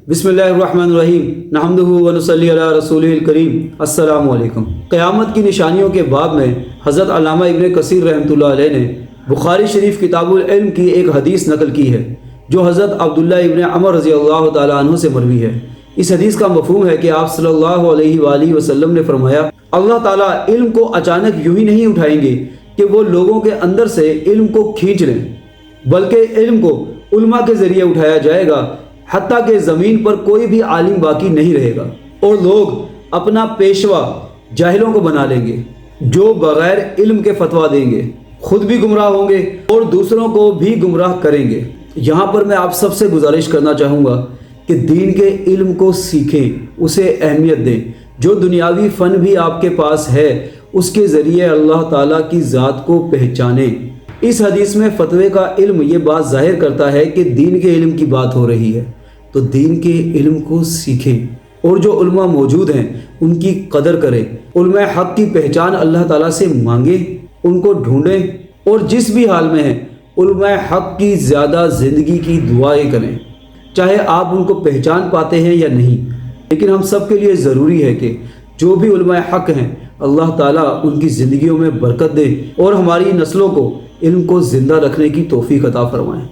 بسم اللہ الرحمن الرحیم نحمدہ ونصلی علی رسولہ الکریم۔ السلام علیکم۔ قیامت کی نشانیوں کے باب میں حضرت علامہ ابن کثیر رحمۃ اللہ علیہ نے بخاری شریف کتاب العلم کی ایک حدیث نقل کی ہے جو حضرت عبداللہ ابن عمر رضی اللہ تعالیٰ عنہ سے مروی ہے۔ اس حدیث کا مفہوم ہے کہ آپ صلی اللہ علیہ وآلہ وسلم نے فرمایا، اللہ تعالیٰ علم کو اچانک یوں ہی نہیں اٹھائیں گے کہ وہ لوگوں کے اندر سے علم کو کھینچ لیں، بلکہ علم کو علماء کے ذریعے اٹھایا جائے گا حتیٰ کہ زمین پر کوئی بھی عالم باقی نہیں رہے گا، اور لوگ اپنا پیشوا جاہلوں کو بنا لیں گے جو بغیر علم کے فتویٰ دیں گے، خود بھی گمراہ ہوں گے اور دوسروں کو بھی گمراہ کریں گے۔ یہاں پر میں آپ سب سے گزارش کرنا چاہوں گا کہ دین کے علم کو سیکھیں، اسے اہمیت دیں۔ جو دنیاوی فن بھی آپ کے پاس ہے اس کے ذریعے اللہ تعالیٰ کی ذات کو پہچانیں۔ اس حدیث میں فتوے کا علم یہ بات ظاہر کرتا ہے کہ دین کے علم کی بات ہو رہی ہے، تو دین کے علم کو سیکھیں اور جو علماء موجود ہیں ان کی قدر کریں۔ علماء حق کی پہچان اللہ تعالیٰ سے مانگیں، ان کو ڈھونڈیں، اور جس بھی حال میں ہیں علماء حق کی زیادہ زندگی کی دعائیں کریں، چاہے آپ ان کو پہچان پاتے ہیں یا نہیں۔ لیکن ہم سب کے لیے ضروری ہے کہ جو بھی علماء حق ہیں اللہ تعالیٰ ان کی زندگیوں میں برکت دے اور ہماری نسلوں کو علم کو زندہ رکھنے کی توفیق عطا فرمائیں۔